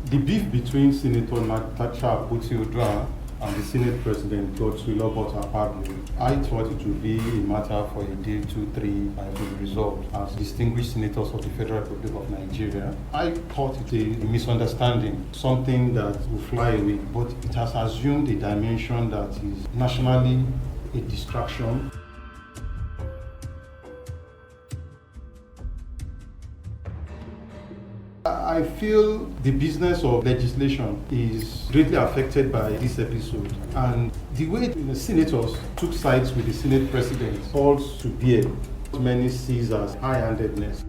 The beef between Senator Natasha Uduaghan and the Senate President Godswill Akpabio, I thought it would be a matter for a day, 2, 3, and it will be resolved as distinguished senators of the Federal Republic of Nigeria. I thought it a misunderstanding, something that will fly away, but it has assumed a dimension that is nationally a distraction. I feel the business of legislation is greatly affected by this episode, and the way the senators took sides with the Senate President calls to bear what many sees as high-handedness.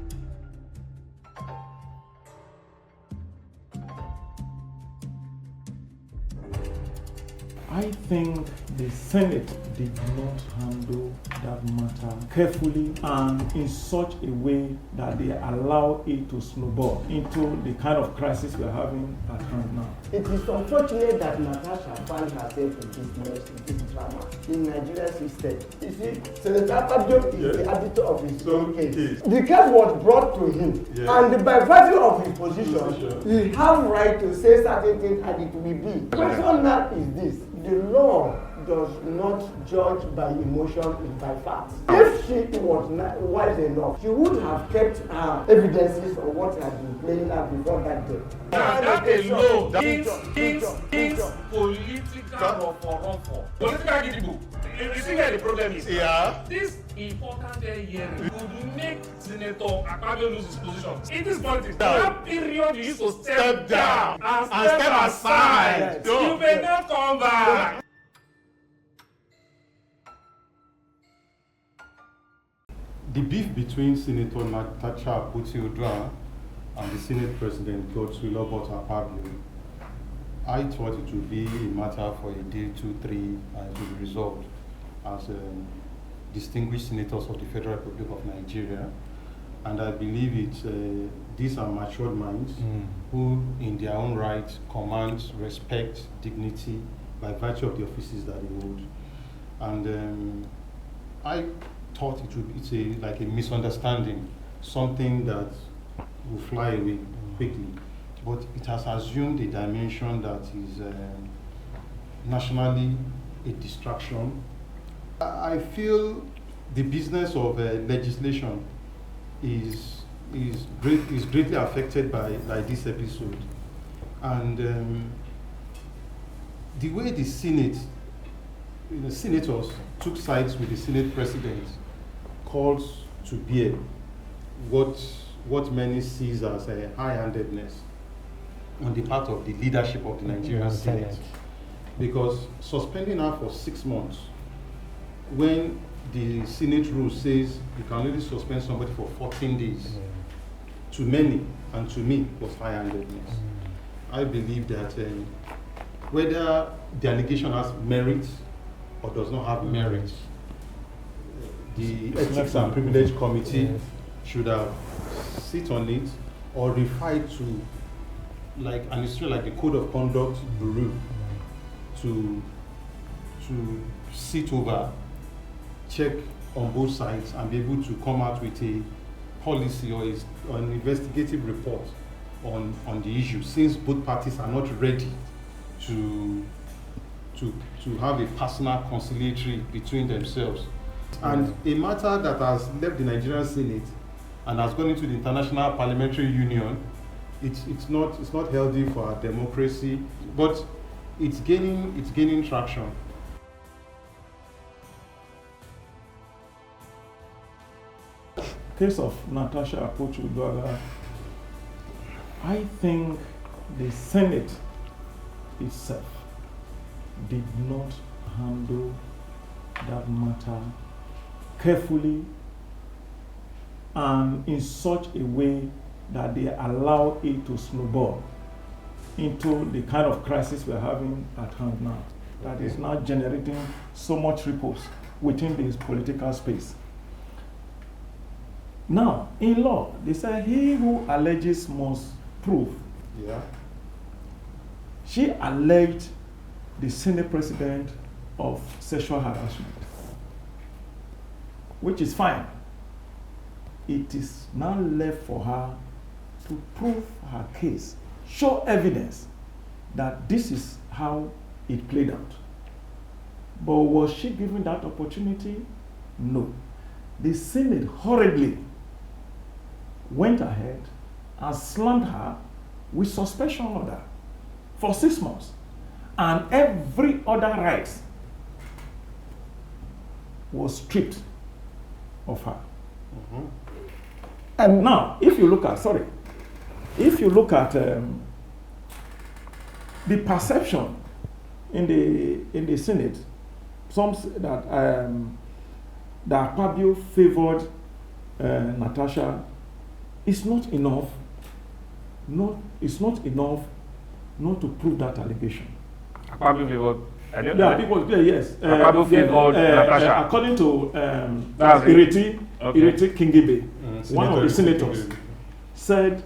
I think the Senate did not handle that matter carefully and in such a way that they allow it to snowball into the kind of crisis we're having at hand now. It is unfortunate that Natasha found herself in this mess, in this drama, in Nigerian system. You see, Senator Akpabio is the arbiter of his own case. The case was brought to him, and by virtue of his position, he has right to say certain things and it will be. The question now is this: the law does not judge by emotion, it's by facts. If she was wise enough, she would have kept her evidences of what had been playing out before that day. That alone is political for political gidigo. You see where the problem is? Yeah. This important hearing would make Senator Akpabio lose his position. It is politics. That period you used to step down and step aside. You may not come back. The beef between Senator Natasha Uduaghan and the Senate President Godswill Akpabio, I thought it would be a matter for a day, 2, 3, and it will be resolved as distinguished senators of the Federal Republic of Nigeria. And I believe these are matured minds who, in their own right, command respect, dignity by virtue of the offices that they hold. And I thought it's like a misunderstanding, something that will fly away quickly. But it has assumed a dimension that is nationally a distraction. I feel the business of legislation is greatly affected by this episode, and the way the senators took sides with the Senate President calls to bear what many sees as a high-handedness on the part of the leadership of the Nigerian Senate, because suspending her for 6 months when the Senate rule says you can only suspend somebody for 14 days, to many and to me was high-handedness. I believe that whether the allegation has merit or does not have merit, the Ethics and Privilege Committee should have sit on it or refer to like the Code of Conduct Bureau to sit over, check on both sides, and be able to come out with a policy or an investigative report on the issue, since both parties are not ready to have a personal conciliatory between themselves. And a matter that has left the Nigerian Senate and has gone into the International Parliamentary Union, it's not healthy for our democracy, but it's gaining traction. Case of Natasha Akpoti, I think the Senate itself did not handle that matter carefully and in such a way that they allow it to snowball into the kind of crisis we're having at hand now, that is now generating so much ripples within this political space. Now, in law, they say he who alleges must prove. Yeah. She alleged the Senate President of sexual harassment, which is fine. It is now left for her to prove her case show evidence that this is how it played out. But was she given that opportunity? No. The Senate horribly went ahead and slammed her with suspension order for 6 months. And every other right was stripped of her. And now, if you look at the perception in the Senate, some say that Akpabio favored Natasha. It's not enough. It's not enough not to prove that allegation. Akpabio favored. Yes. Akpabio favored Natasha. According to Ireti Kingibe, one of the senators, said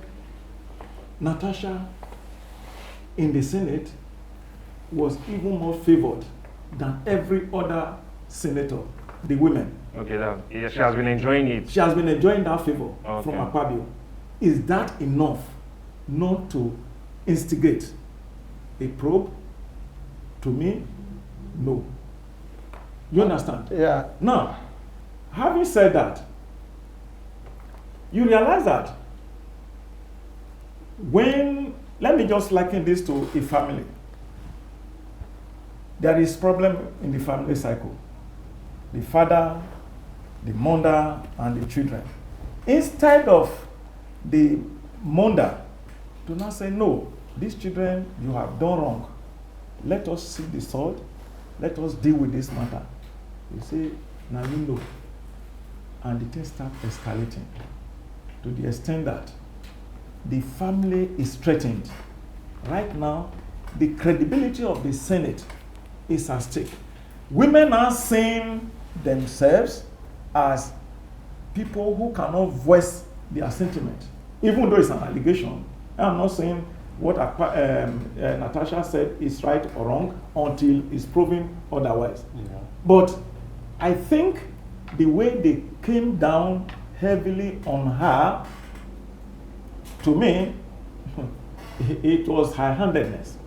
Natasha in the Senate was even more favored than every other senator, the women. Okay, she has been enjoying it. She has been enjoying that favor from Akpabio. Is that enough not to instigate a probe? To me, no. You understand? Yeah. Now, having said that, you realize that let me just liken this to a family. There is problem in the family cycle. The father, the mother, and the children. Instead of the mother to not say, no, these children, you have done wrong. Let us see the sword. Let us deal with this matter. You say, now you know. And the things start escalating to the extent that the family is threatened. Right now, the credibility of the Senate is at stake. Women are seeing themselves as people who cannot voice their sentiment, even though it's an allegation. I'm not saying what Natasha said is right or wrong until it's proven otherwise. Yeah. But I think the way they came down heavily on her, to me, it was high-handedness.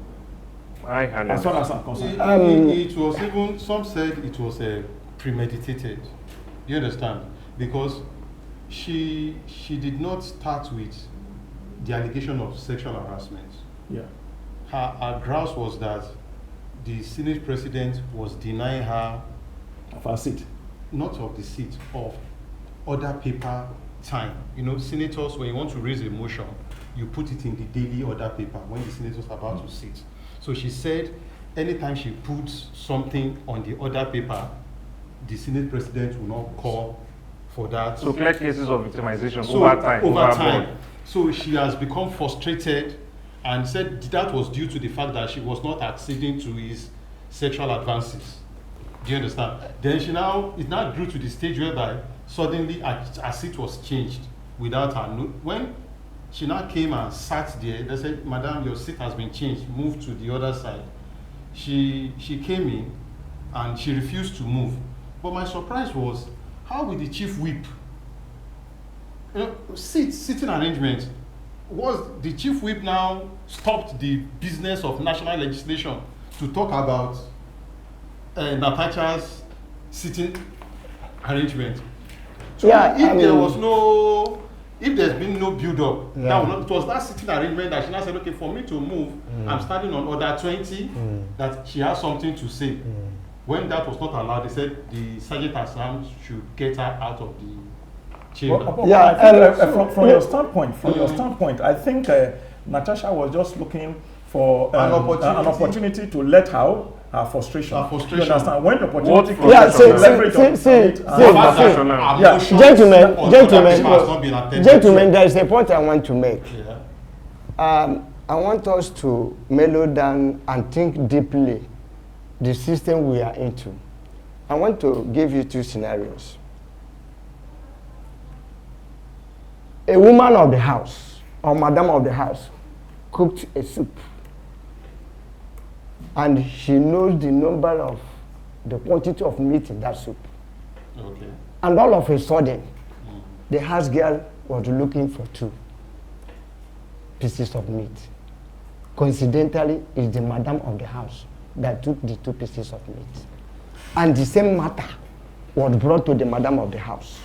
As far as I'm concerned. It was even, some said it was premeditated. You understand? Because she did not start with the allegation of sexual harassment. Yeah. Her grouse was that the Senate president was denying her of her seat. Not of the seat, of other paper time. You know, senators, when you want to raise a motion, you put it in the daily order paper when the senators are about to sit. So she said, anytime she puts something on the order paper, the Senate president will not call for that. So clear cases of victimization over time. So she has become frustrated and said that was due to the fact that she was not acceding to his sexual advances. Do you understand? Then it now grew to the stage whereby suddenly her seat was changed without her note. When she now came and sat there, they said, Madam, your seat has been changed, move to the other side. She came in and she refused to move. But my surprise was, how will the chief whip? You know, sitting arrangement. Was the chief whip now stopped the business of national legislation to talk about Natasha's sitting arrangement? So if there's been no build-up, it was that sitting arrangement that she now said, okay, for me to move, I'm standing on order 20, that she has something to say. When that was not allowed, they said the sergeant at arms should get her out of the chamber. From your standpoint, I think Natasha was just looking for an opportunity to let out her frustration. You understand? When the opportunity gentlemen, there is a point I want to make. I want us to mellow down and think deeply the system we are into. I want to give you two scenarios. A woman of the house or madam of the house cooked a soup, and she knows the quantity of meat in that soup. Okay. And all of a sudden, the house girl was looking for 2 pieces of meat. coincidentally, is the madam of the house that took the 2 pieces of meat. And the same matter was brought to the madam of the house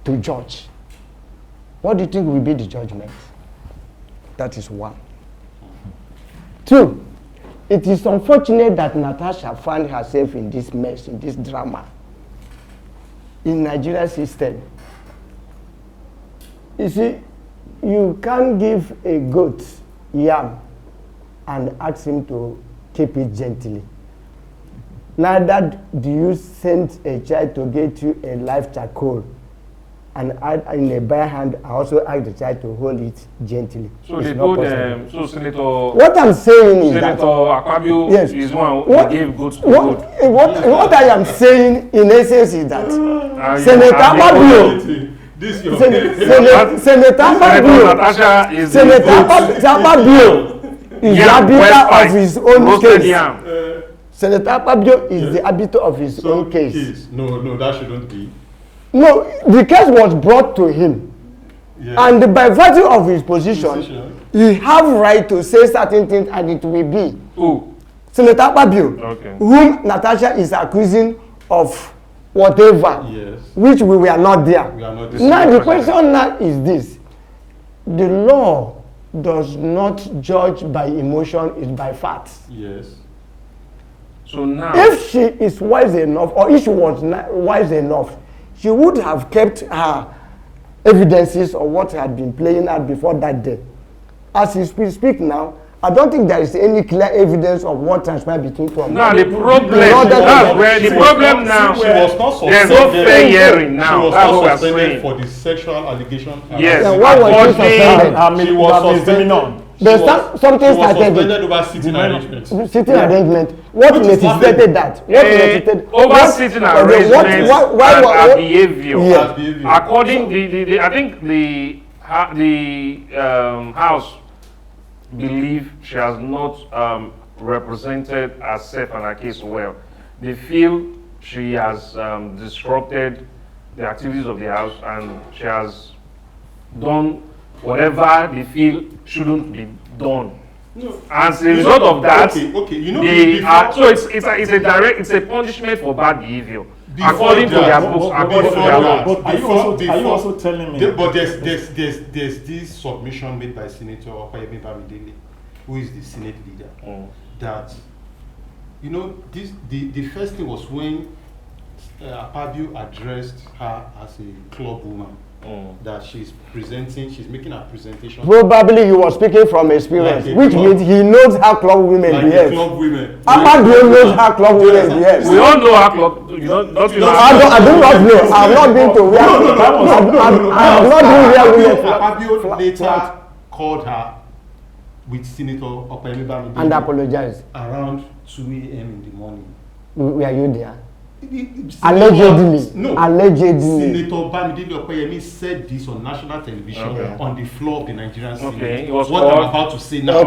to judge. What do you think will be the judgment? That is one. 2, it is unfortunate that Natasha found herself in this mess, in this drama. In Nigerian system, you see, you can't give a goat yam and ask him to keep it gently. Neither do you send a child to get you a live charcoal and add in a bare hand. I also ask the child to hold it gently. So they told them, so Senator... What I'm saying is Senator that... Akpabio yes, is one who gave goats to goat. What I am saying in essence is that Senator Akpabio... Senator Natasha is Senator Akpabio is the arbiter of his own case. Senator Akpabio is the arbiter of his own case. No, that shouldn't be. No, the case was brought to him. Yeah. And by virtue of his position, he have right to say certain things, and it will be. Who? Senator Akpabio, whom Natasha is accusing of whatever, which we were not there. We are not now the question now is this: the law does not judge by emotion; it's by facts. Yes. So now, if she is wise enough, or if she was wise enough, she would have kept her evidences of what had been playing out before that day. As we speak now, I don't think there is any clear evidence of what transpired between them. Now the problem, that's where the problem now. She was not suspended. There's no fair hearing now. She was not suspended for the sexual allegation. Yes. Yeah, why was she suspended? She was suspended. There's something started. Suspended over sitting arrangement. Sitting arrangement. What necessitated that? What necessitated? Over sitting arrangement and behavior. Yeah. According I think the house believe she has not represented herself and her case well. They feel she has disrupted the activities of the house, and she has done whatever they feel shouldn't be done. No. As a result of that, you know, so it's a punishment for bad behavior. According to their books, according to their laws. But are you also telling me? But there's this submission made by Senator Akpabio Bamidele, who is the Senate leader, that, you know, the first thing was when Akpabio addressed her as a club woman. That she's making a presentation. Probably he was speaking from experience, which means he knows how club women behave. Club women. Akpabio knows how club women behave. We all know how club. I do not know. I've not been to where. I have not been where women. Akpabio later called her with Senator Akpabio Bamidele and apologized around 2 a.m. in the morning. Were you there? Allegedly. Senator Bamidele said this on national television on the floor of the Nigerian Senate. What I'm about to say now.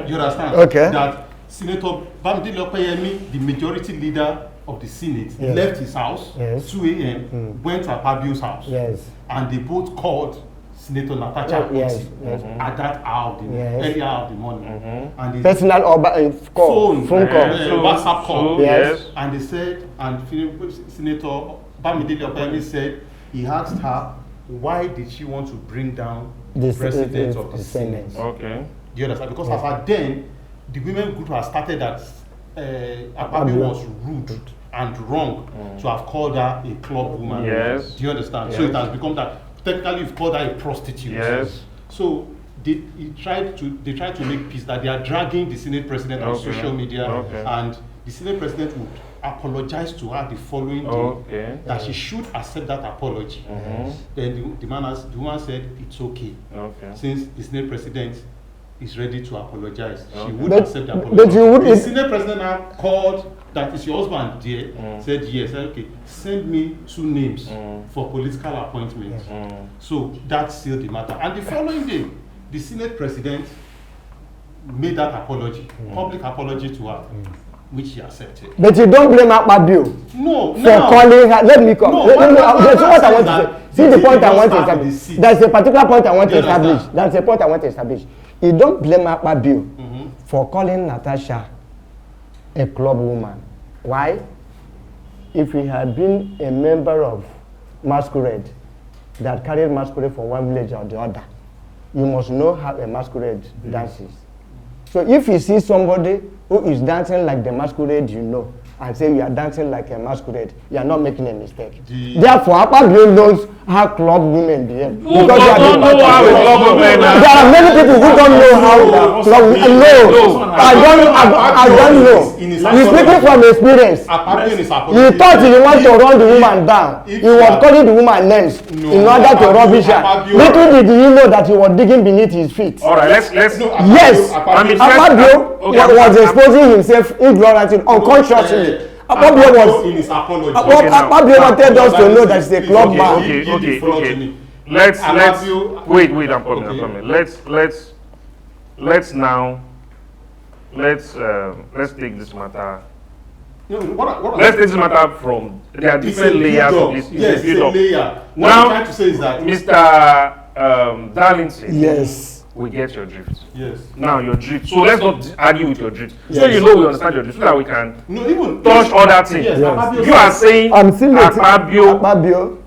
You understand? That Senator Bamidele, the majority leader of the Senate, left his house 2 a.m., went to Akpabio's house, and they both called Senator Natasha at that hour of the early hour of the morning. And personal or phone call, WhatsApp call. And they said, and Senator Bamidele said, he asked her, why did she want to bring down the president of the Senate? Okay. Do you understand? Because as at then, the women group had started that Akpabio was rude and wrong to have called her a club woman. Yes. Do you understand? So it has become that. Technically, you've called her a prostitute. Yes. So they tried to make peace, that they are dragging the Senate president on social media, and the Senate president would apologize to her the following day, that she should accept that apology. Then the woman said it's okay. Since the Senate president is ready to apologize, she would accept the apology. The Senate president now called, that is your husband there, said yes, okay, send me 2 names for political appointments. So that sealed the matter. And the following day, the Senate president made that apology, public apology to her, which she accepted. But you don't blame Akpabio for calling her. Let me come. That's what I want to say. See the point I want to establish. There's a particular point I want to establish. That's a point I want to establish. You don't blame Akpabio for calling Natasha a club woman. Why? If he had been a member of masquerade that carried masquerade from one village or the other, you must know how a masquerade dances. So if you see somebody who is dancing like the masquerade you know, and say you are dancing like a masquerade, you are not making a mistake. Therefore, Akpabio knows how club women behave. Who don't know how club women are? There are many people who don't know how club women. No, I don't know. He's speaking from experience. He thought he wanted to run the woman down. He was calling the woman names in order to rubbish her. Little did he know that he was digging beneath his feet. All right, let's. Yes, Akpabio was exposing himself ignorantly, unconsciously. Akpabio was in his apology. Akpabio wanted us to know that he's a club man. Okay. Let's wait. I'm coming. Let's take this matter. Let's take this matter from there are different layers of this. Yes, it's a layer. What Now, I'm trying to say is that Mr. Darlington. Yes. We get your drift. yes. Now your drift. So let's not argue with your drift. Yes. So you know we understand your drift, so that we can No, even touch other things. Yes, Yes. You are saying I'm still Akpabio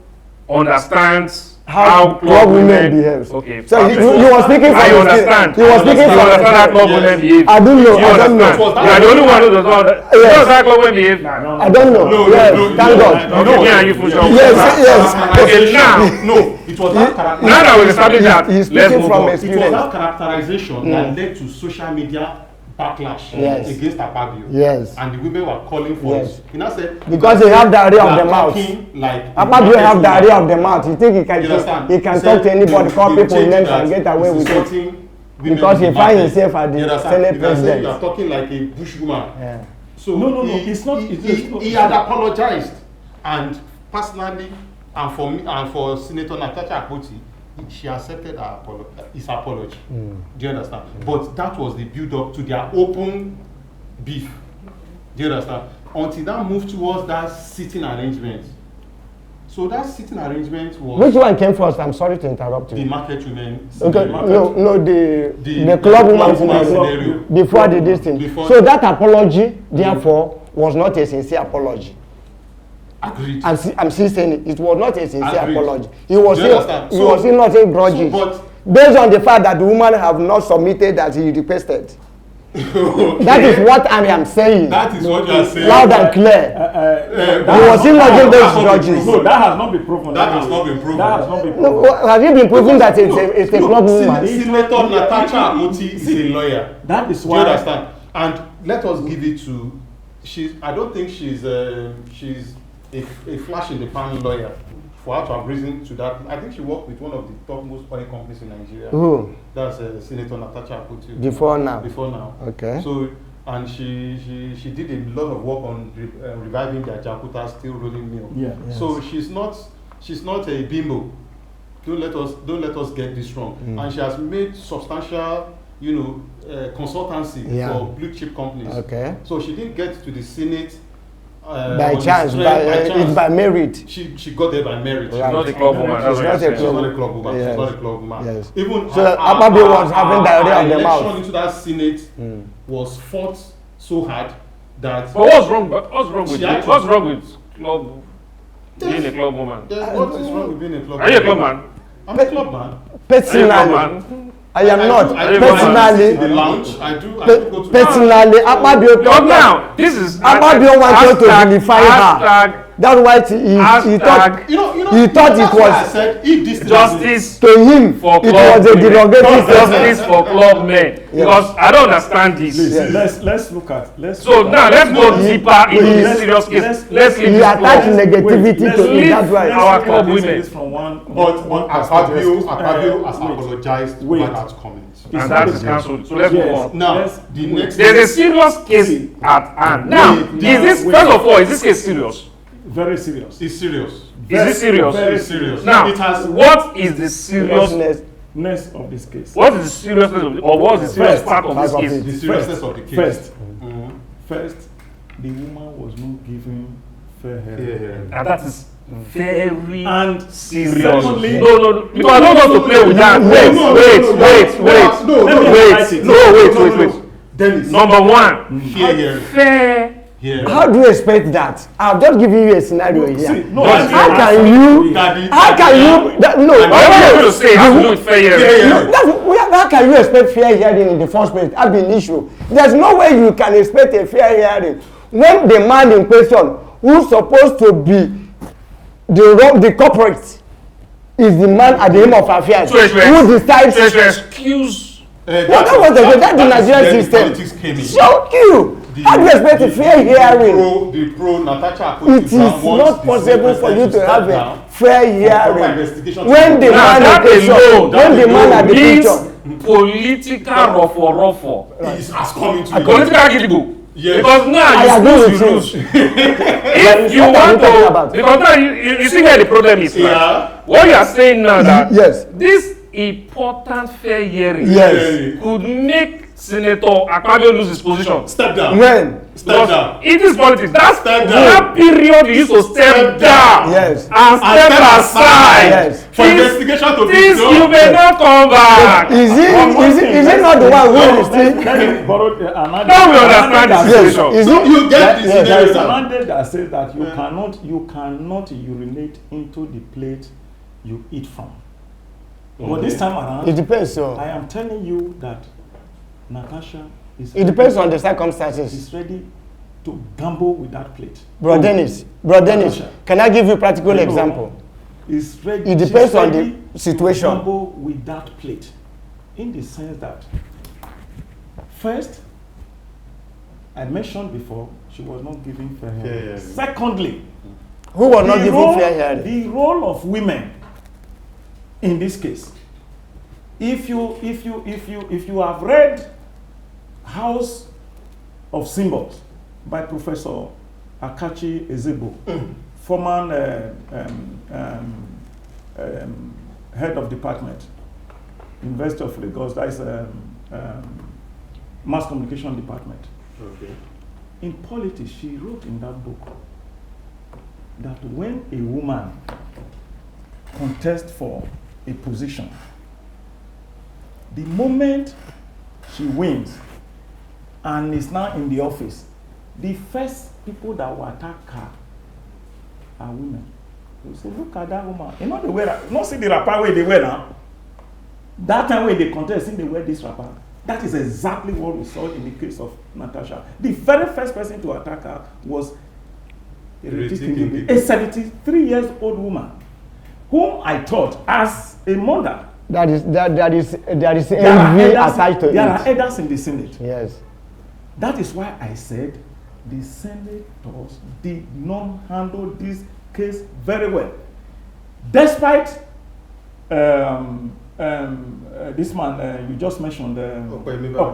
understands how club women behave. Okay. So you were speaking from I his understand. He was speaking You from understand how club Yes. women behave. I don't know. You I don't understand. know. You are the only one who does not. You Yes. understand how club women behave. I don't know. No, Yes, no, thank no, God. no, Okay, yeah, you for sure. Yes. Okay, now. No, it was that character. Now that we established that, He's let's speaking move from on. It was experience. that characterization that led to social media backlash Yes. against Akpabio. Yes. And the women were calling for Yes. it. He now said Because they have diarrhea of "You the are mouth." talking like Akpabio have diarrhea of the mouth. You think he You understand? can He talk said to anybody, you- call you people change names that and get away he's with it? insulting women Because he in the finds market. himself as the You understand? Senate You can say president. you are talking like a bush woman. Yeah. So No, he, it's not- he had apologized, and personally, and for me, and for Senator Natasha Akpoti, she accepted his apology. Do you understand? But that was the build-up to their open beef. Do you understand? Until that moved towards that sitting arrangement. So that sitting arrangement was Which one came first? I'm sorry to interrupt the you. market women. Okay, the market- no, the club woman scenario before the this thing. Before- So that apology, therefore, was not a sincere apology. Agreed. I'm still saying it was not a sincere Agreed. apology. He was Do you understand? he was still not saying grudges. but based on the fact that the woman have not submitted as he requested. That is what I am saying. that is what you are saying. Loud and clear. He was still lodging those grudges. No, that has not been proven. That has not been proven. That has not been No, proven. have you been proving that it's a club woman? Senator Natasha Akpoti is a lawyer. That is Do you why. understand? And let us give it to. I don't think she's a flash in the pan lawyer for her to have risen to that. I think she worked with one of the topmost oil companies in Nigeria. Who? That's Senator Natasha Akpoti. Before now. Before now. Okay. So, and she did a lot of work on reviving the Jakarta steel rolling mill. Yeah. So she's not a bimbo. Don't let us get this wrong. And she has made substantial, consultancy for blue chip companies. Okay. So she didn't get to the Senate By chance, it's by merit. She got there by merit. Right. She's not a club woman. That's She's what not you're a She's saying. not a club woman. Yes. She's not a club woman. Yes. Even So Akpabio was having diarrhea of the mouth. election into that Senate was fought so hard that. But what's wrong with She club? Being a club woman? What is wrong with being a club? Are you a club man? I'm a club man. Are you a club Personally, man? I am not. I do Personally, the lounge. I do go to. personally, Akpabio But now, this is Akpabio wanted to vilify her. That's why he thought he thought that's it why I was said if this justice to him. for It club was a women. derogatory Justice for club men. Because I don't understand this. Let's look at. So now let's go deeper into this serious case. Let's leave He this attached club. negativity to it. That's why. Our club women. From one But Akpabio has wait. apologized Wait. for that comment. And that is cancelled. So let's move on. Now, Yes. the next. There's a serious case at hand. Now, first of all, is this case serious? very serious. It's serious. Is it serious? Very It's serious. Now, It has. what is the serious? Seriousness of this case. What is the seriousness of or what is the serious part of this case? The seriousness of the case. First, the woman was not given fair hearing. Yeah. And that is very And serious. secondly, No, because I don't want to play with that. Wait. Dennis, Number one, fair. here. How do you expect that? I've just given you a scenario here. see, no, How can you? How can you? No. What are you going to say? How to do it fair hearing? How can you expect fair hearing in the first place? That's been an issue. There's no way you can expect a fair hearing when the man in question, who's supposed to be the corporate, is the man at the helm of affairs who decides to excuse. That's the Nigerian system. Shock you. How do you expect a fair hearing? The pro Natasha It is not possible for you to have a fair hearing when the man at the picture. Political ruffle. Is as coming to Political gidigbo. Yes. Because now you lose. If you want to, because now you see where the problem is. Yeah. What you are saying now that Yes. this important fair hearing Yes. could make Senator Akpabio lose his position. Step down. When? Step down. It is politics. That's Step down. that period you used to step down. Yes. And step aside. Yes. For investigation to be This done. you may not come back. Is it not the one who is still? Let me borrow another. Now we understand the Yes. situation. Is So it? you get this Yes, There is a scenario. mandate that says that you cannot urinate into the plate you eat from. But this time around, It depends. So I am telling you that Natasha is it depends on the circumstances. is ready to gamble with that plate. Bro Dennis, can I give you a practical example? Is ready. It she's depends on ready the situation. To gamble with that plate, in the sense that first, I mentioned before, she was not giving fair hearing. Yeah. Secondly, Who was not the giving role- fair hearing? The role of women in this case, if you have read House of Symbols by Professor Akachi Ezebo, former head of department, University of Lagos, that is mass communication department. Okay. In politics, she wrote in that book that when a woman contests for a position, the moment she wins and is now in the office, the first people that will attack her are women. They will say, look at that woman. You know the way that, not see the wrapper way they wear now. That time when they contest, see they wear this wrapper. That is exactly what we saw in the case of Natasha. The very first person to attack her was a 73-year-old woman, whom I thought, as a mother, There is envy attached to it. there are elders in the Senate. Yes. That is why I said the senators did not handle this case very well. Despite this man you just mentioned, Akpabio,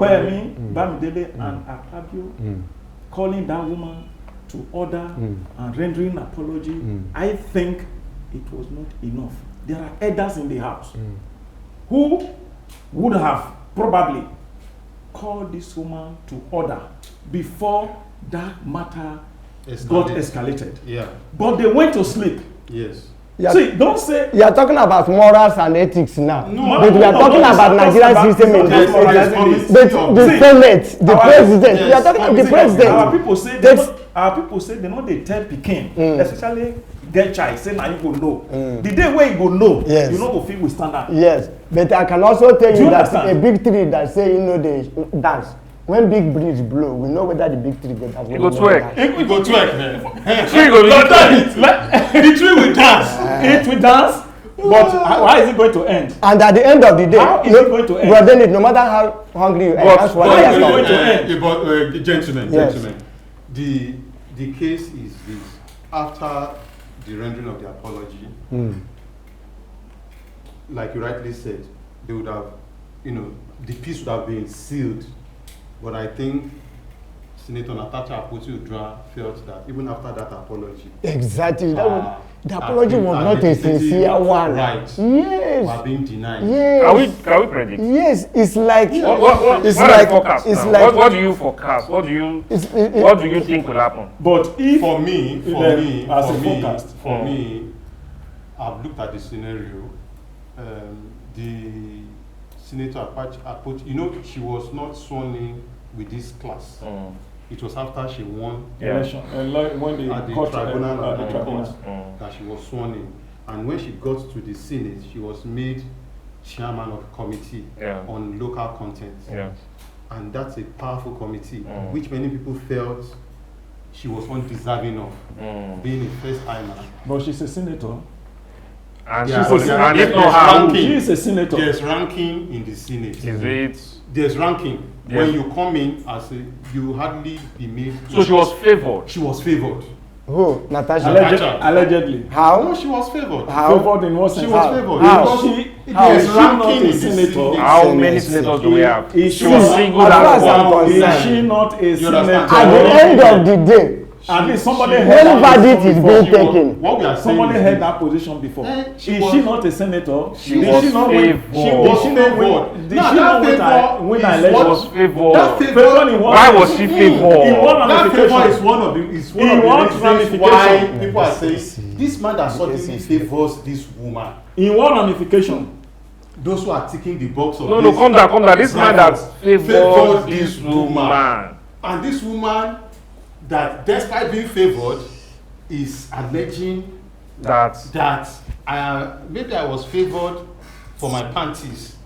Bamidele, and Akpabio, calling that woman to order and rendering apology, I think it was not enough. There are elders in the house who would have probably called this woman to order before that matter got escalated. Yeah. But they went to sleep. Yes. See, don't say You are talking about morals and ethics now. No, But we are talking about Nigerian system in this. But the Senate, the president. We are talking about the president. Our people say they know they tell Pikin, especially get child, say now you go know. The day where you go know, Yes. you know go feel with standard. Yes, but I can also tell you that understand? a big tree that say they dance. When big breeze blow, we know whether the big tree go dance. You go twerk. We go twerk, man. Tree go The tree will dance. It will dance, but how is it going to end? And at the end of the day, How is it going to end? But then no matter how hungry you are, that's what why they is it are going talking. to end? Gentlemen, Yes. the case is this. After the rendering of the apology, like you rightly said, they would have, the peace would have been sealed. But I think Senator Natasha Akpoti felt that even after that apology, exactly, the apology was not a sincere one. Right. Yes. Were being denied. Yes. Can we predict? Yes, it's like What do you forecast? What do you think will happen? But if for me, I've looked at the scenario. The Senator Akpoti, you know, she was not sworn in with this class. It was after she won election, when they at the tribunal that she was sworn in. And when she got to the Senate, she was made chairman of the committee on local content. And that's a powerful committee, which many people felt she was undeserving of, being a first-timer. But she's a senator. And she's a senator. There's ranking in the Senate. Is it? There's ranking. Yes. When you come in as you hardly be made. So she was favored. She was favored. Who? Natasha? Allegedly. How? No, she was favored. How? Favored in what sense? She was favored. How? There's ranking in the Senate. How many senators do we have? She was singled out. Is she not a senator? At the end of the day, at least somebody when verdict is being taken. What we are saying somebody held that position before. Is she not a senator? She was favored. Did she not win an election? Why was she favored? That favor is one of the reasons why people are saying this man that suddenly favors this woman. In what ramification? Those who are ticking the box of no, calm down. This man that favors this woman. And this woman that despite being favored is alleging that maybe I was favored for my panties.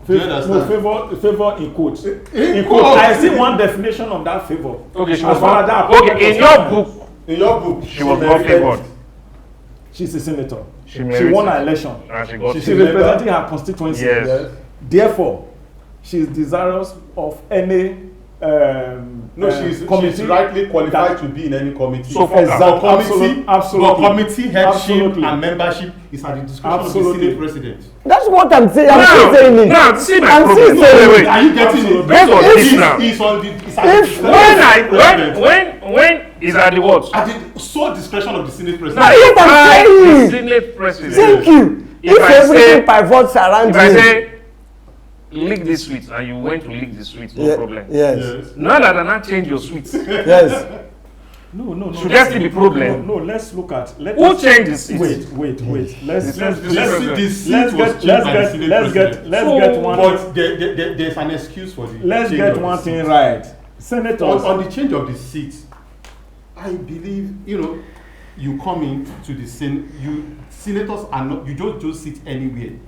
Favor in quotes. In quotes. I see one definition of that favor. Okay, she was not. Okay, in your book, she was not favored. She's a senator. She won an election. And she's representing her constituency. Yes. Therefore, she is desirous of any she's rightly qualified to be in any committee. So absolutely. Committee headship and membership is at the discretion of the Senate president. That's what I'm saying. I'm still saying it. Now, see my problem. Wait. Are you getting it? Based on this now. He's on the when is at the what? At the sole discretion of the Senate president. Now, if I the Senate president. Thank you. If everything pivots around if I say lick this sweet and you went to lick the sweet, no problem. Yes. Now that I not change your sweet. Yes. No. Should there still be problem? No. Let's look at. Who changed the seat? Wait. Let's get one. But there's an excuse for the. Let's get one thing right. Senators on the change of the seat, I believe you come into the Senate. Senators are not. You don't sit anywhere.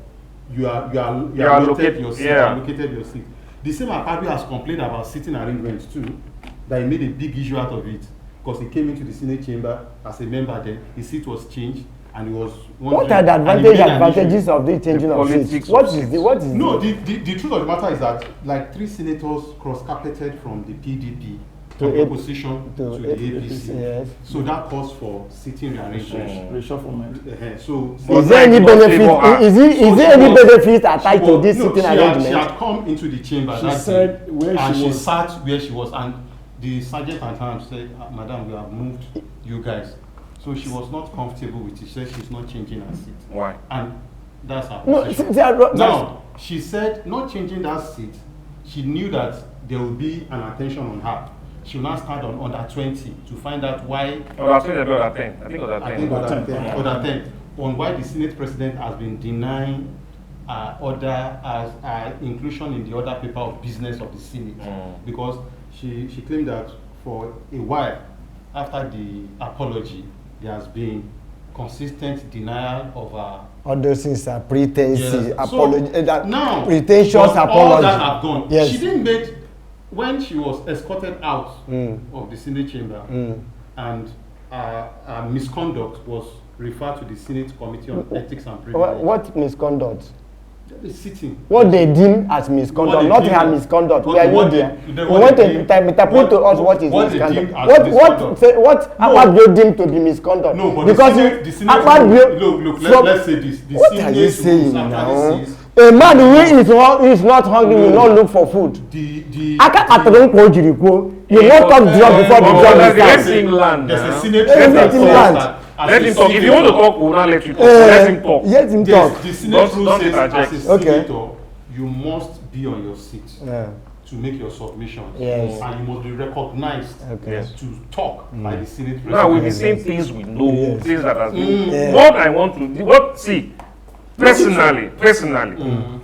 You are allocated your seat. Allocated your seat. The same Akpabio has complained about sitting arrangements too. That he made a big issue out of it because he came into the Senate chamber as a member. Then his seat was changed, and he was. What are the advantages of the changing of seats? What is the? No, the truth of the matter is that like 3 senators cross-carpeted from the PDP to opposition to the APC. Yes. So that calls for sitting rearrangement. Reshufflement. So is there any benefit? Is there any benefit attached to this sitting arrangement? She had come into the chamber. She said she sat where she was, and the sergeant at times said, "Madam, we have moved you guys." So she was not comfortable with it. She said she's not changing her seat. Why? And that's her position. Now, she said not changing that seat, she knew that there will be an attention on her. She will now start on under 20 to find out why. Under 20 or under 10? I think under 10. Under 10. On why the Senate president has been denying inclusion in the order paper of business of the Senate. Because she claimed that for a while after the apology, there has been consistent denial of all those things are pretenses, apology. Now, pretentious apology. All that have gone. Yes. She didn't make when she was escorted out of the Senate chamber, and misconduct was referred to the Senate Committee on Ethics and Privilege. What misconduct? The sitting. What they deem as misconduct, not her misconduct. We are you there. We want to interpret to us what is misconduct. What Akpabio deemed to be misconduct. No, but because the Senate look, let's say this. The what are you saying now? A man who is not hungry will not look for food. You won't talk drug before the drug is There's a Senate Let him talk. If you want to talk, we'll not let you talk. Let him talk. Let him talk. The Senate rule says as a senator, you must be on your seat to make your submissions. Yes. And you must be recognized to talk by the Senate president. Now, we've been saying things we know, things that has been. What I want to do, personally,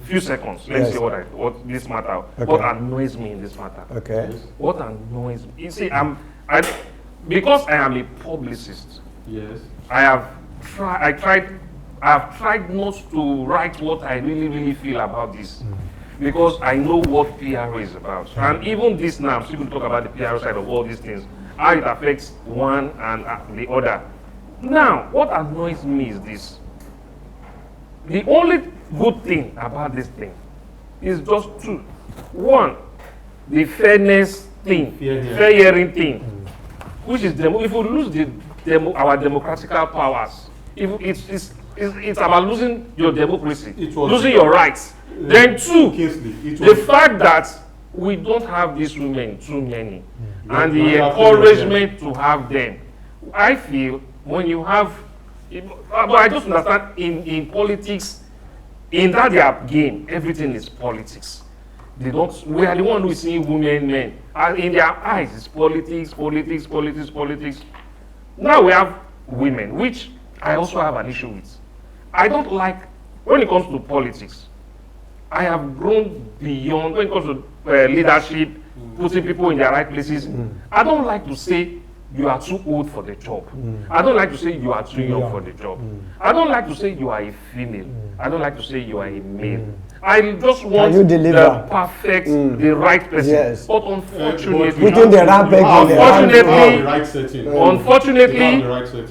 few seconds, let's see what this matter, what annoys me in this matter. Okay. What annoys me, you see, because I am a publicist. Yes. I have tried not to write what I really feel about this. Because I know what PR is about. And even this now, people talk about the PR side of all these things, how it affects one and the other. Now, what annoys me is this. The only good thing about this thing is just two. One, the fairness thing, fair hearing thing, which is, if we lose our democratical powers, if it's about losing your democracy, losing your rights. Then two, the fact that we don't have these women too many, and the encouragement to have them. I feel when you have, but I just understand in politics, in that their game, everything is politics. We are the one who is seeing women, men, and in their eyes it's politics. Now we have women, which I also have an issue with. I don't like, when it comes to politics, I have grown beyond, when it comes to leadership, putting people in their right places. I don't like to say you are too old for the job. I don't like to say you are too young for the job. I don't like to say you are a female. I don't like to say you are a male. I just want the perfect, the right person. Yes. But unfortunately,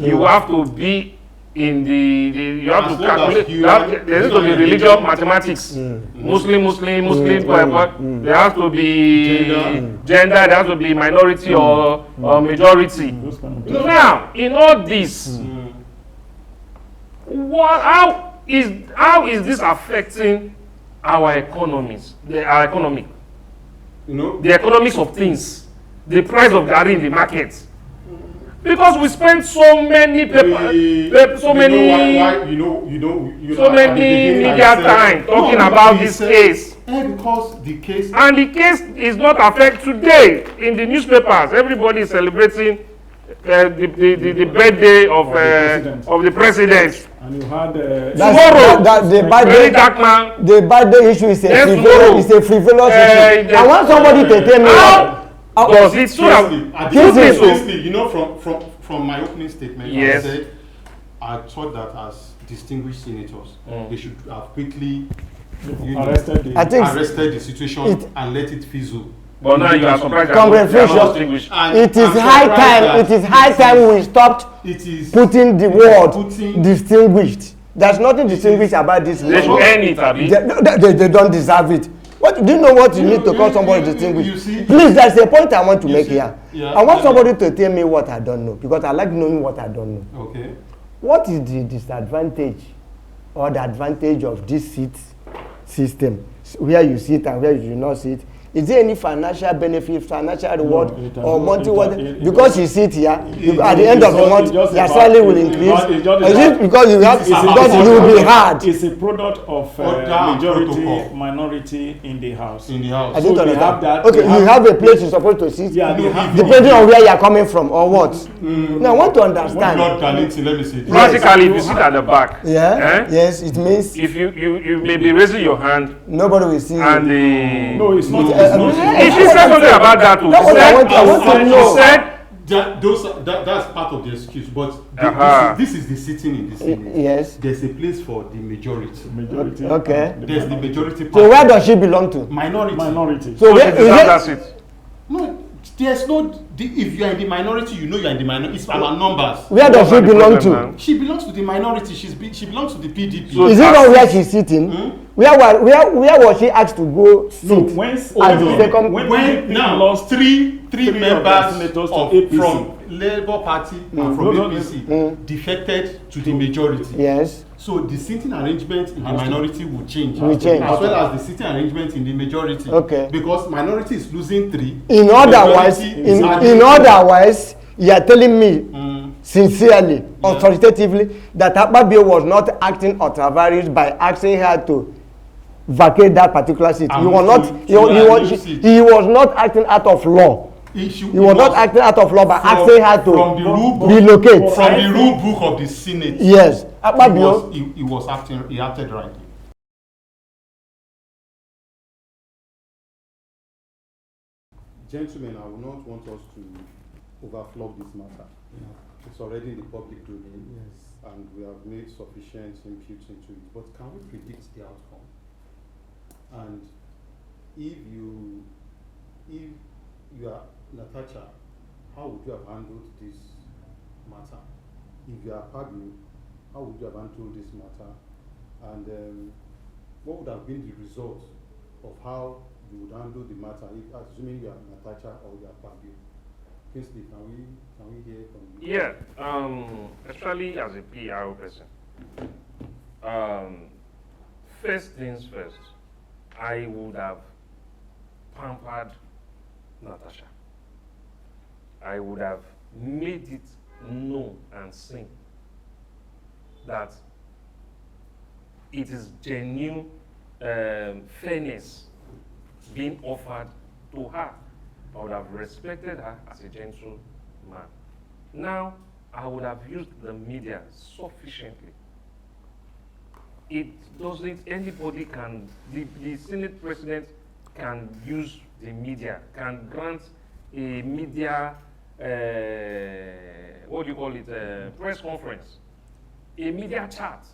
you have to be in you have to calculate, there has to be religion, mathematics, Muslim, there has to be gender, there has to be minority or majority. Now, in all this, how is this affecting our economies, our economy? The economics of things, the price of garri in the market. Because we spend so many so many media time talking about this case. Because the case is not affected today in the newspapers. Everybody is celebrating the birthday of the president. And you had tomorrow. The birthday issue is a frivolous issue. I want somebody to tell me. Because it's from my opening statement, I said I thought that as distinguished senators, they should have quickly arrested the situation and let it fizzle. But now you are surprised. Congratulations. It is high time we stopped putting the word distinguished. There's nothing distinguished about this. They should end it, Abi. They don't deserve it. What do you know what you need to call somebody distinguished? Please, there's a point I want to make here. I want somebody to tell me what I don't know, because I like knowing what I don't know. Okay. What is the disadvantage or the advantage of this seat system, where you sit and where you do not sit? Is there any financial benefit, financial reward, or monthly reward? Because you sit here, at the end of the month, your salary will increase. Is it because you will be hard? It's a product of majority, minority in the house. I didn't understand. Okay, you have a place you're supposed to sit, depending on where you are coming from or what. Now, I want to understand. Practically, if you sit at the back, yes, it means if you may be raising your hand, nobody will see you. And no, it's not. She said something about that too. She said that's part of the excuse, but this is the sitting in the Senate. Yes. There's a place for the majority. Okay. There's the majority part. So where does she belong to? Minority. So that's it. No, there's no. If you are in the minority, you know you are in the minority. It's our numbers. Where does she belong to? She belongs to the minority. She belongs to the PDP. So is it not where she's sitting? Where was she asked to go sit? No, when now 3 members from Labour Party and from APC defected to the majority. Yes. So the seating arrangement in the minority will change, Will change. as well as the seating arrangement in the majority. Okay. Because minority is losing 3. In other words, you are telling me sincerely, authoritatively, that Akpabio was not acting ultra-various by asking her to vacate that particular seat. He was not acting out of law. He was not acting out of law by asking her to relocate. From the rule book of the Senate. Yes. Akpabio. He acted rightly. Gentlemen, I will not want us to overflow this matter. It's already in the public domain, and we have made sufficient input into it. But can we predict the outcome? And if you are Natasha, how would you have handled this matter? If you are Akpabio, how would you have handled this matter? And what would have been the result of how you would handle the matter, if, assuming you are Natasha or you are Akpabio? Kingsley, can we hear from you? Yeah, especially as a PR person. First things first, I would have pampered Natasha. I would have made it known and seen that it is genuine fairness being offered to her. I would have respected her as a gentleman. Now, I would have used the media sufficiently. It doesn't, anybody can, the Senate President can use the media, can grant a media, what do you call it, press conference, a media chat,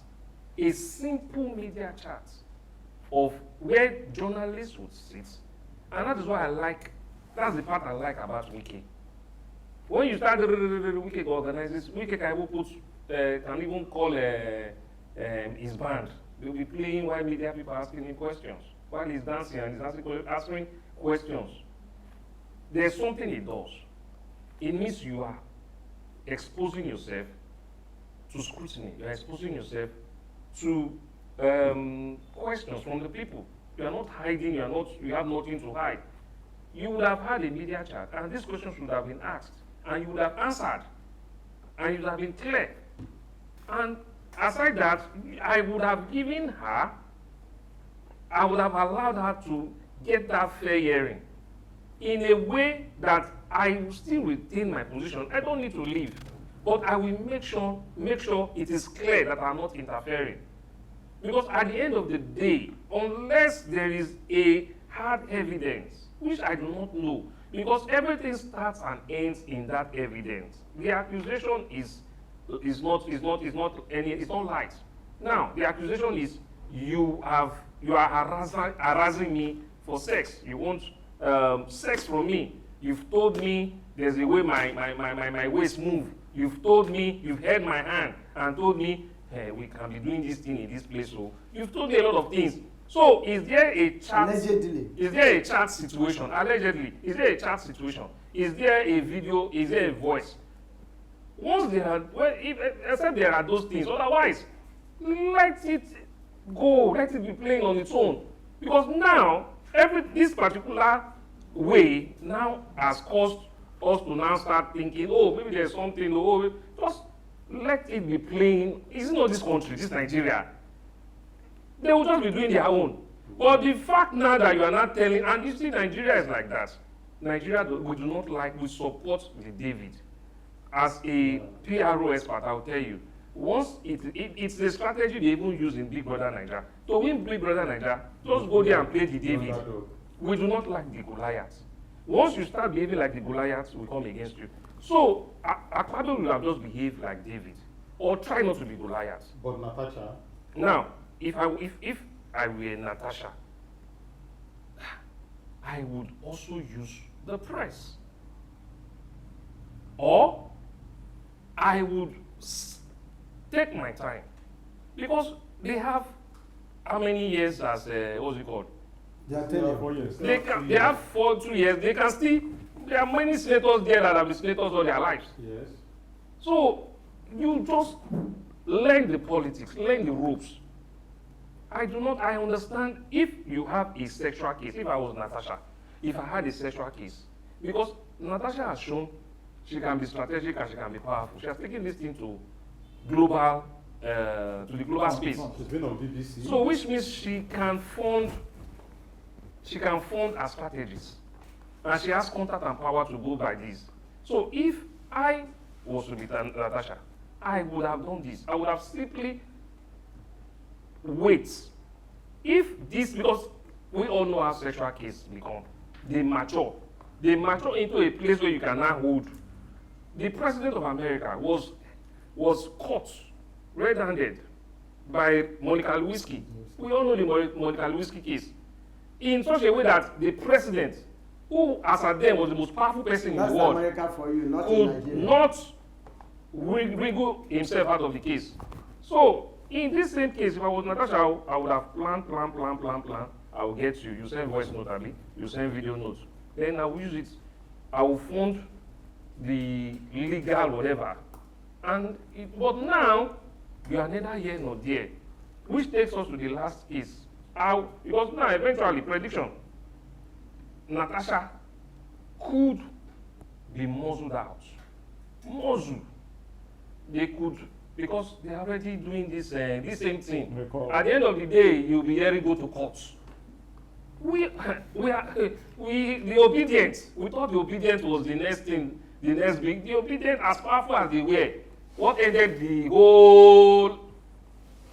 a simple media chat of where journalists would sit. And that is what I like, that's the part I like about Wiki. When you start, Wiki organizes, Wiki can even put, can even call his band. They'll be playing while media people are asking him questions. While he's dancing and he's answering questions. There's something he does. It means you are exposing yourself to scrutiny. You are exposing yourself to questions from the people. You are not hiding, you have nothing to hide. You would have had a media chat, and these questions would have been asked, and you would have answered, and you would have been clear. And aside that, I would have given her, I would have allowed her to get that fair hearing in a way that I will still retain my position. I don't need to leave, but I will make sure it is clear that I'm not interfering. Because at the end of the day, unless there is a hard evidence, which I do not know, because everything starts and ends in that evidence. The accusation is not light. Now, the accusation is you are harassing me for sex. You want sex from me. You've told me there's a way my waist move. You've told me, you've held my hand and told me, hey, we can be doing this thing in this place. So you've told me a lot of things. So is there a chat? Allegedly. Is there a chat situation? Allegedly. Is there a chat situation? Is there a video? Is there a voice? Once there are, except there are those things. Otherwise, let it go. Let it be playing on its own. Because now, this particular way now has caused us to now start thinking, oh, maybe there's something, oh, just let it be playing. It's not this country, this Nigeria. They will just be doing their own. But the fact now that you are not telling, and you see Nigeria is like that. Nigeria, we do not like, we support the David. As a PRO expert, I will tell you, once it's the strategy they even use in Big Brother Nigeria. To win Big Brother Nigeria, just go there and play the David. We do not like the Goliaths. Once you start behaving like the Goliaths, we come against you. So, Akpabio will have just behaved like David, or try not to be Goliath. But Natasha? Now, if I were Natasha, I would also use the press. Or, I would take my time. Because they have how many years as, what's it called? They are 10 or 4 years. They have 2 years. They can still there are many senators there that have been senators all their lives. Yes. So you just learn the politics, learn the ropes. I understand if you have a sexual case, if I was Natasha, if I had a sexual case, because Natasha has shown she can be strategic and she can be powerful. She has taken this thing to global, to the global space. She's been on BBC. So which means she can fund her strategies. And she has contact and power to go by this. So if I was to be Natasha, I would have done this. I would have simply wait. If this, because we all know how sexual cases become, they mature. They mature into a place where you can now hold. The president of America was caught red-handed by Monica Lewinsky. We all know the Monica Lewinsky case. In such a way that the president, who as at then was the most powerful person in the world, America for you, not in could Nigeria. not wriggle himself out of the case. So, in this same case, if I was Natasha, I would have plan. I will get you. You send voice note, you send video notes. Then I will use it. I will fund the legal whatever. But now, you are neither here nor there. Which takes us to the last case. Because now, eventually, prediction, Natasha could be muzzled out. Muzzled. They could, because they are already doing this same thing. At the end of the day, you'll be hearing go to court. The obedient. We thought the obedient was the next thing, the next big. The obedient, as powerful as they were, what ended the whole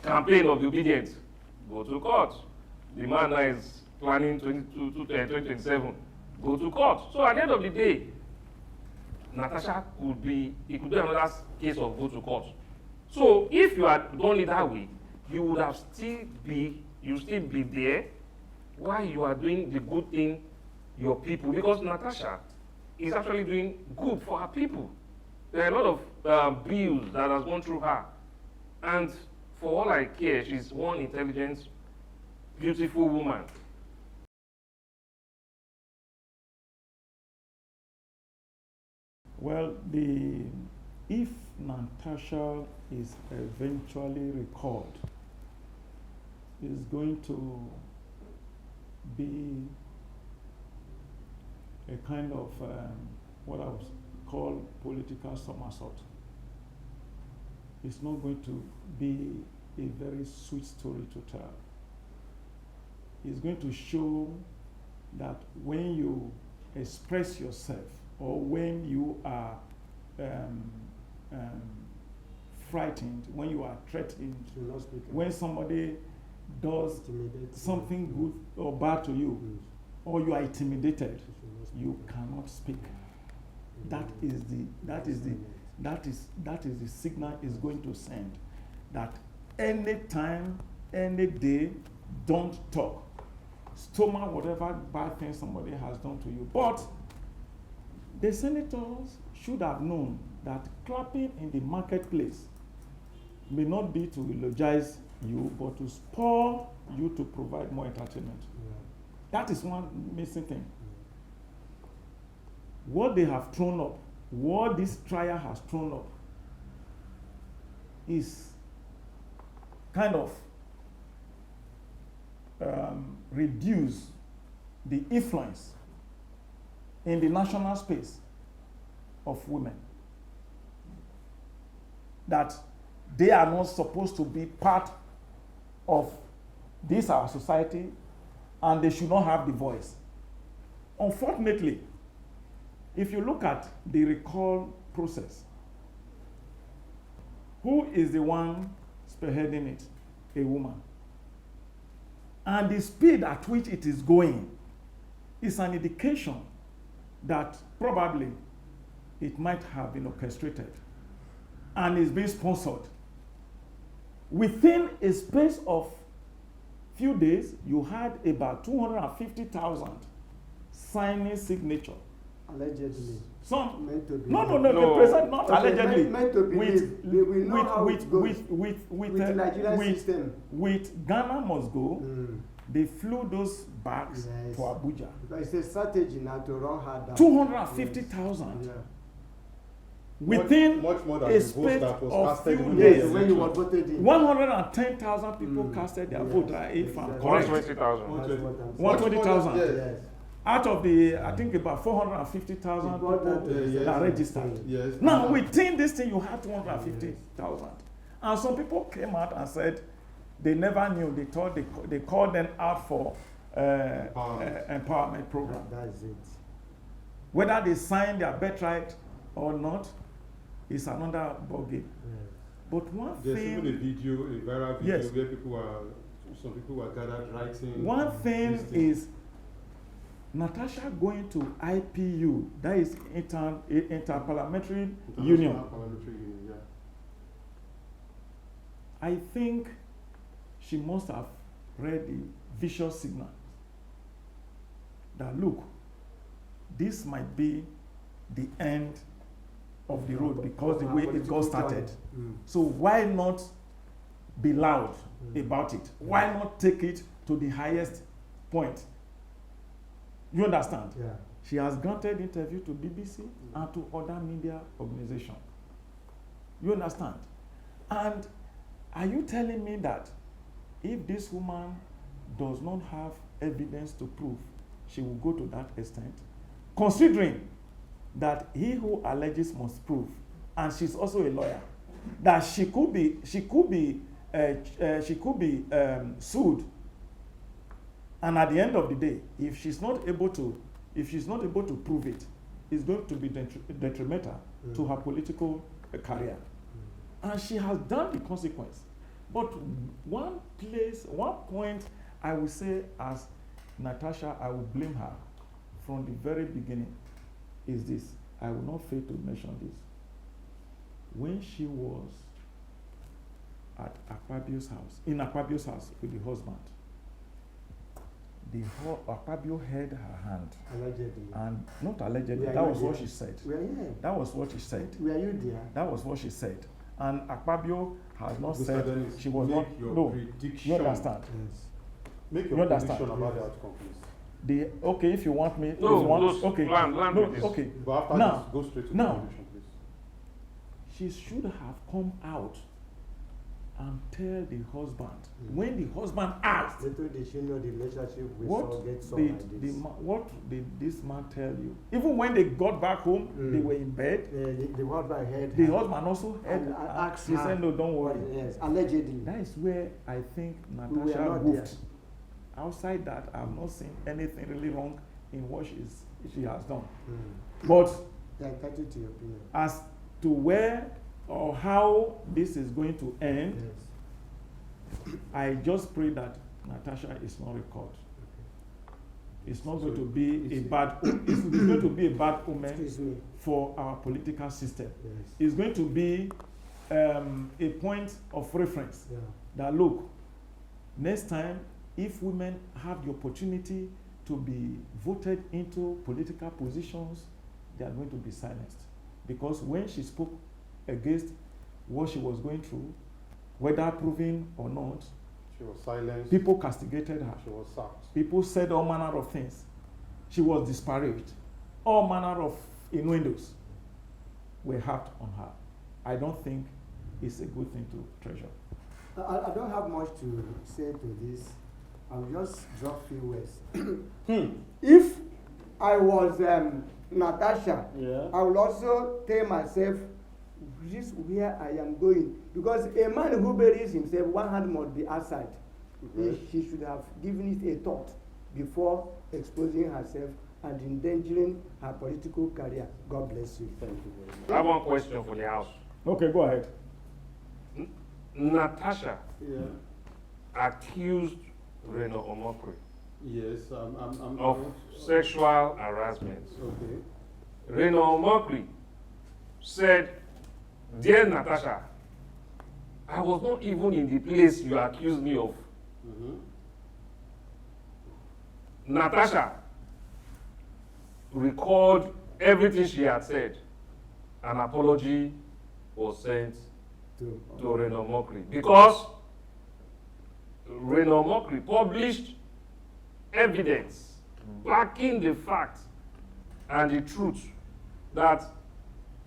campaign of the obedient? Go to court. The man now is planning 2027. Go to court. So at the end of the day, Natasha could be another case of go to court. So if you had done it that way, you would have still be there while you are doing the good thing, your people, because Natasha is actually doing good for her people. There are a lot of bills that has gone through her, and for all I care, she's one intelligent, beautiful woman. Well, if Natasha is eventually recalled, is going to be a kind of what I would call political somersault. It's not going to be a very sweet story to tell. It's going to show that when you express yourself, or when you are frightened, when you are threatened, when somebody does something good or bad to you, or you are intimidated, you cannot speak. That is the signal is going to send, that any time, any day, don't talk. Stomach whatever bad thing somebody has done to you. But the senators should have known that clapping in the marketplace may not be to eulogize you, but to spur you to provide more entertainment. That is one missing thing. What they have thrown up, what this trial has thrown up, is kind of reduce the influence in the national space of women. That they are not supposed to be part of this our society, and they should not have the voice. Unfortunately, if you look at the recall process, who is the one spearheading it? A woman. And the speed at which it is going is an indication that probably it might have been orchestrated and is being sponsored. Within a space of few days, you had about 250,000 signing signature. Allegedly. Some Meant to be. no, the president not Okay, allegedly. meant to be. We know how it goes. With with the Nigerian with, system. with Ghana must go, They flew those bags Yes. to Abuja. Because it's a strategy now to run her down. 250,000 Yeah. within much more than a the vote space that was of casted few in days. Yes, when you were voted in. 110,000 people casted their Yes. vote, if I'm Exactly. correct. 120,000. That's what I'm saying. 120,000. Yes. Out of the, I think about 450,000 Important people to yes. that registered. Yes. Now, within this thing, you had 250,000. And some people came out and said they never knew. They thought they called them out for empowerment program. That's it. Whether they signed their birthright or not is another ballgame. Yes. But one There's even a thing, video, a viral video Yes. where some people were gathered writing. one thing listing. is Natasha going to IPU, that is Interparliamentary International Union. Parliamentary Union, yeah. I think she must have read the visual signal that look, this might be the end of the road because the way it got started. So why not be loud about it? Why not take it to the highest point? You understand? Yeah. She has granted interview to BBC and to other media organizations. You understand? And are you telling me that if this woman does not have evidence to prove, she will go to that extent? Considering that he who alleges must prove, and she's also a lawyer, that she could be sued, and at the end of the day, if she's not able to prove it, it's going to be detrimental to her political career. And she has done the consequence. But one point I will say as Natasha, I will blame her from the very beginning is this. I will not fail to mention this. When she was at Akpabio's house, in Akpabio's house with the husband, Akpabio held her hand. Allegedly. And not allegedly, Were that you was what there? she said. Were you? That was what she said. Were you there? That was what she said. And Akpabio has not Mr. said Dennis, she was make not. your No, prediction. you understand? Yes. Make You your understand? prediction about the outcome, please. Okay, if you want me. No, if you want, those okay. plan No, with this. okay. But after Now- this, go straight to now- the prediction, please. She should have come out and tell the husband. When the husband asked, Little did she know the relationship with what Saga son did, like this. what did this man tell you? Even when they got back home, they were in bed. The husband heard The her. husband also heard. And asked She her. said, "No, don't worry." Yes, allegedly. That is where I think We were Natasha not goofed. Outside that, I've not seen anything really wrong in what she has done. But Yeah, entitled to your opinion. as to where or how this is going to end, Yes. I just pray that Natasha is not recalled. It's not going So to be a it's- bad. It's going to be a bad omen Excuse me. for our political system. Yes. It's going to be a point of reference. Yeah. That look, next time, if women have the opportunity to be voted into political positions, they are going to be silenced. Because when she spoke against what she was going through, whether proven or not, She was silenced. people castigated her. She was sacked. People said all manner of things. She was disparaged. All manner of innuendos were harped on her. I don't think it's a good thing to treasure. I don't have much to say to this. I'll just drop few words. If I was Natasha, Yeah. I will also tell myself, this is where I am going. Because a man who buries himself, one hand must be outside. Right. She should have given it a thought before exposing herself and endangering her political career. God bless you. Thank you very much. I have one question for the house. Okay, go ahead. Natasha Yeah. accused Reno Omokri Yes, I'm of sexual harassment. Okay. Reno Omokri said, "Dear Natasha, I was not even in the place you accused me of." Mm-hmm. Natasha recalled everything she had said. An apology was sent to Reno Omokri because Reno Omokri published evidence backing the fact and the truth that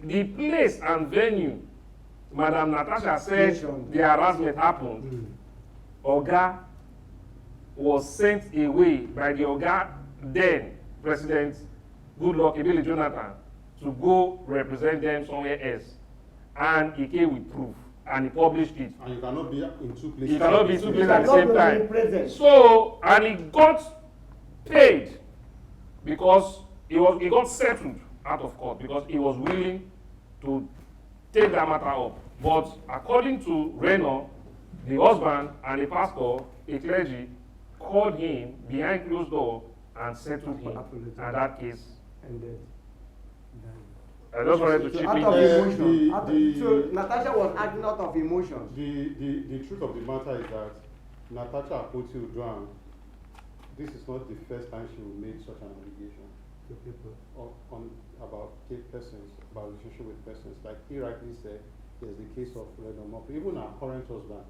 the place and venue Madam Natasha said the harassment happened, Oga was sent away by the Oga then President Goodluck Ebele Jonathan to go represent them somewhere else, and he came with proof and he published it. And you cannot be in two places. You cannot be in two places at the same time. So, and he got paid because he got settled out of court because he was willing to take that matter up. But according to Reno, the husband and the pastor, a clergy, called him behind closed door and settled him, and that case ended. I just wanted to chip out in. of emotion. So Natasha was acting out of emotion. The truth of the matter is that Natasha Akpoti Uduaghan, this is not the first time she will make such an allegation to people about gay persons, about relationship with persons. Like he rightly said, there's the case of Reno Mop. Even her current husband,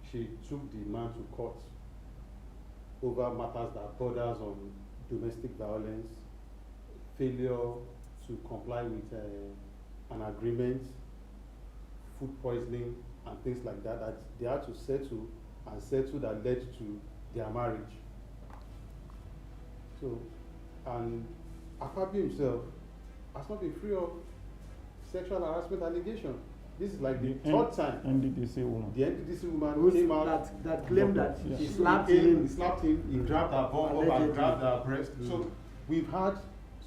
she took the man to court over matters that borders on domestic violence, failure to comply with an agreement, food poisoning, and things like that, that they had to settle that led to their marriage. So, and Akpabio himself has not been free of sexual harassment allegation. This is like the third time. NDDC woman. The NDDC woman came out that claimed that she slapped him. He grabbed her bum up and grabbed her breast. So we've had,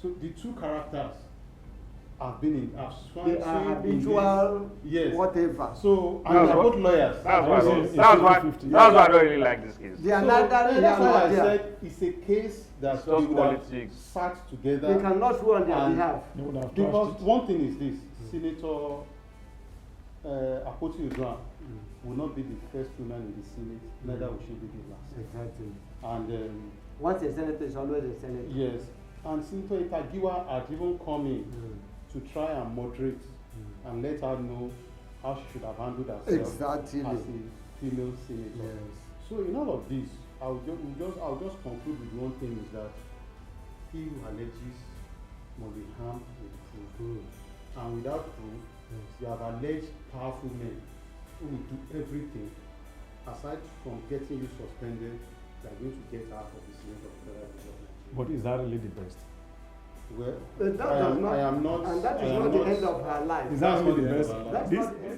the two characters have been in, they are habitual, yes, whatever. So, and they're both lawyers. That's why I don't really like this case. They are neither. That's why I said it's a case that they would have sat together. They cannot sue on their behalf. Because one thing is this, Senator Akpoti Uduaghan will not be the first woman in the Senate, neither will she be the last. Exactly. And once a senator is always a senator. yes, and Senator Itagiwa had even come in to try and moderate and let her know how she should have handled herself exactly as a female senator. Yes. So in all of this, I'll just conclude with one thing, is that he who alleges must be harmed with proof. And without proof, you have alleged powerful men who will do everything. Aside from getting you suspended, they are going to get out of the Senate of Federal Republic. But is that really the best? Well, I am not, I am not, and that is not the end of her life. Is that really the best? That's This, not the end